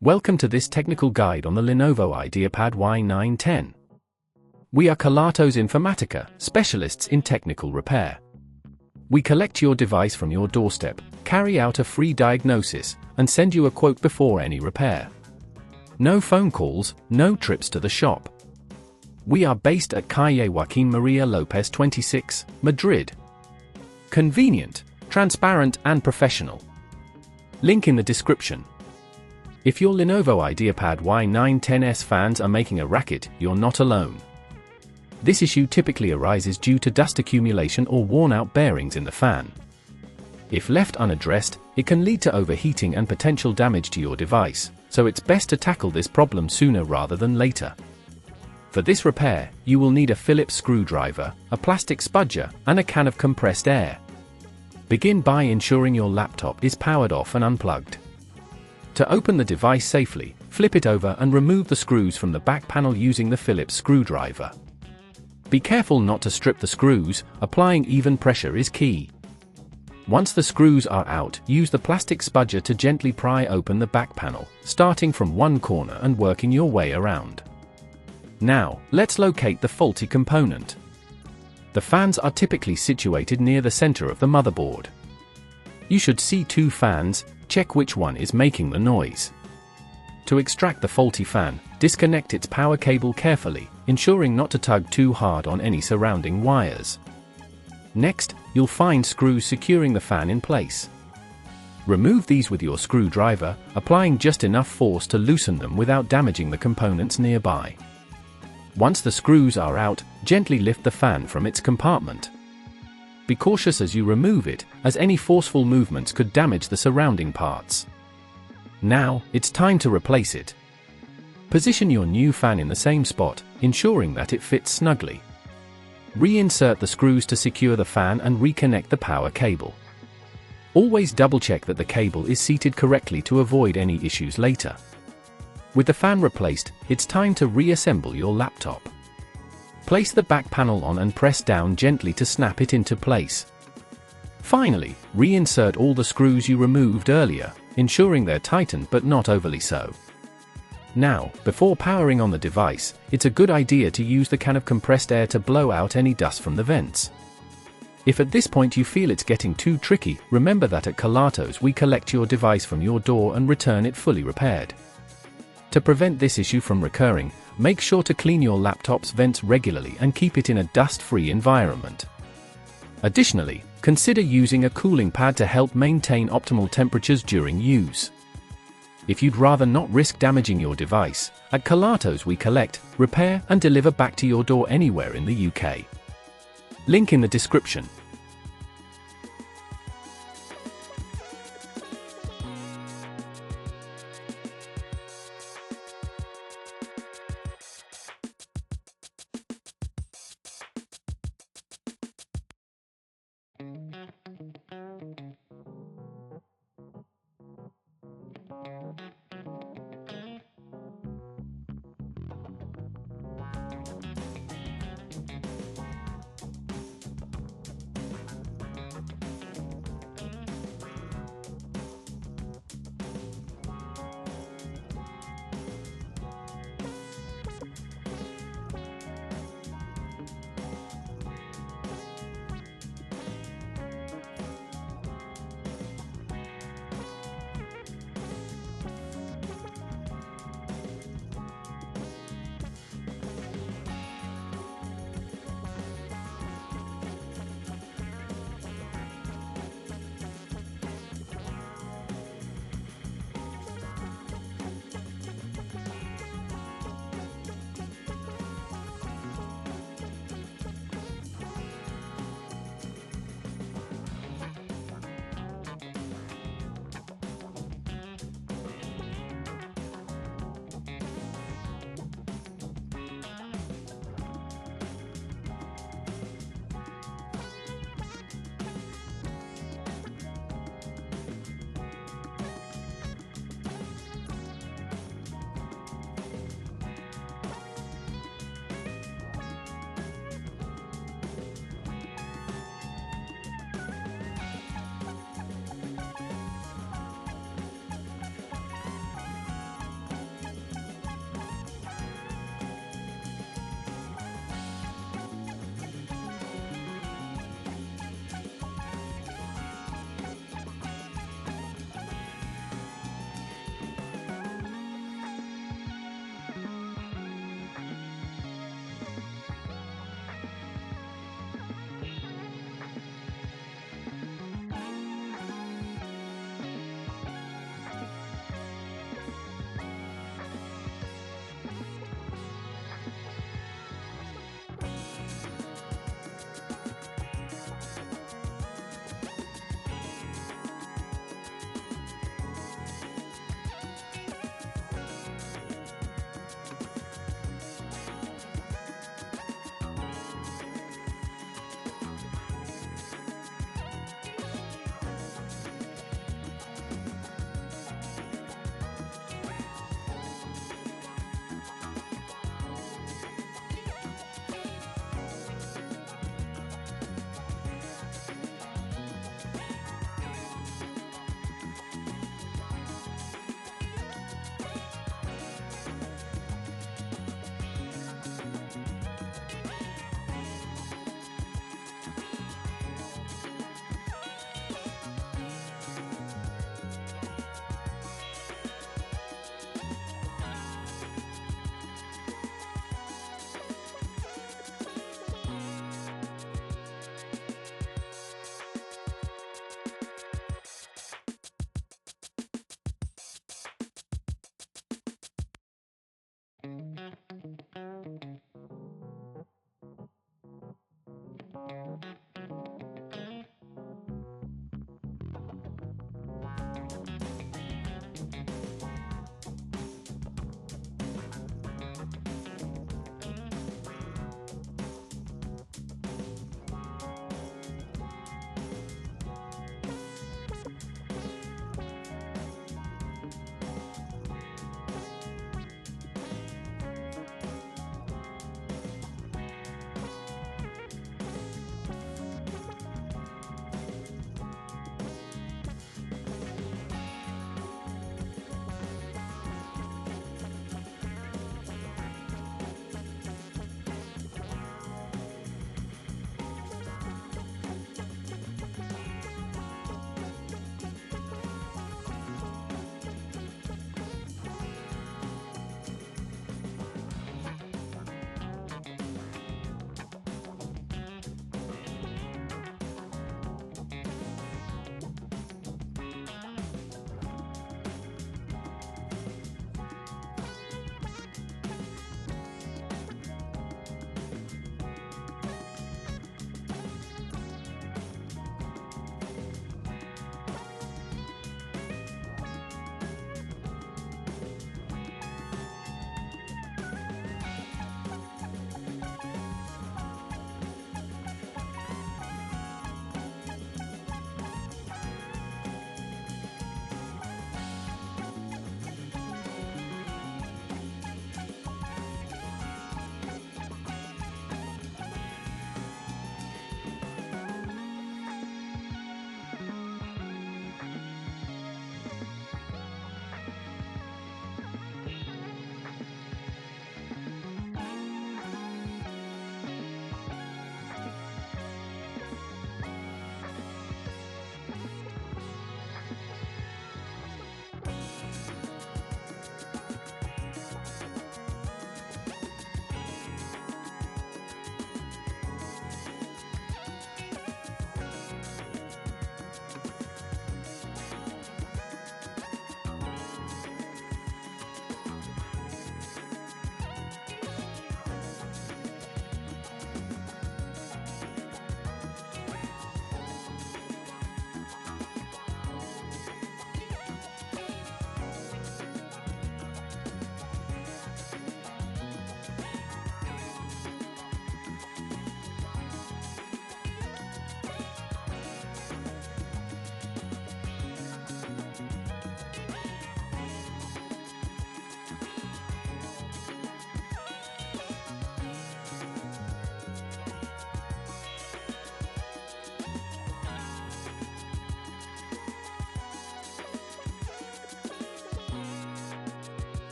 Welcome to this technical guide on the Lenovo Ideapad Y910. We are Kelatos Informatica, specialists in technical repair. We collect your device from your doorstep, carry out a free diagnosis, and send you a quote before any repair. No phone calls, no trips to the shop. We are based at Calle Joaquín María López 26, Madrid. Convenient, transparent and professional. Link in the description. If your Lenovo Ideapad Y910s fans are making a racket, you're not alone. This issue typically arises due to dust accumulation or worn-out bearings in the fan. If left unaddressed, it can lead to overheating and potential damage to your device, so it's best to tackle this problem sooner rather than later. For this repair, you will need a Phillips screwdriver, a plastic spudger, and a can of compressed air. Begin by ensuring your laptop is powered off and unplugged. To open the device safely, flip it over and remove the screws from the back panel using the Phillips screwdriver. Be careful not to strip the screws, applying even pressure is key. Once the screws are out, use the plastic spudger to gently pry open the back panel, starting from one corner and working your way around. Now, let's locate the faulty component. The fans are typically situated near the center of the motherboard. You should see two fans. Check which one is making the noise. To extract the faulty fan, disconnect its power cable carefully, ensuring not to tug too hard on any surrounding wires. Next, you'll find screws securing the fan in place. Remove these with your screwdriver, applying just enough force to loosen them without damaging the components nearby. Once the screws are out, gently lift the fan from its compartment. Be cautious as you remove it, as any forceful movements could damage the surrounding parts. Now, it's time to replace it. Position your new fan in the same spot, ensuring that it fits snugly. Reinsert the screws to secure the fan and reconnect the power cable. Always double-check that the cable is seated correctly to avoid any issues later. With the fan replaced, it's time to reassemble your laptop. Place the back panel on and press down gently to snap it into place. Finally, reinsert all the screws you removed earlier, ensuring they're tightened but not overly so. Now, before powering on the device, it's a good idea to use the can of compressed air to blow out any dust from the vents. If at this point you feel it's getting too tricky, remember that at Kelatos we collect your device from your door and return it fully repaired. To prevent this issue from recurring, make sure to clean your laptop's vents regularly and keep it in a dust-free environment. Additionally, consider using a cooling pad to help maintain optimal temperatures during use. If you'd rather not risk damaging your device, at Kelatos we collect, repair and deliver back to your door anywhere in the UK. Link in the description.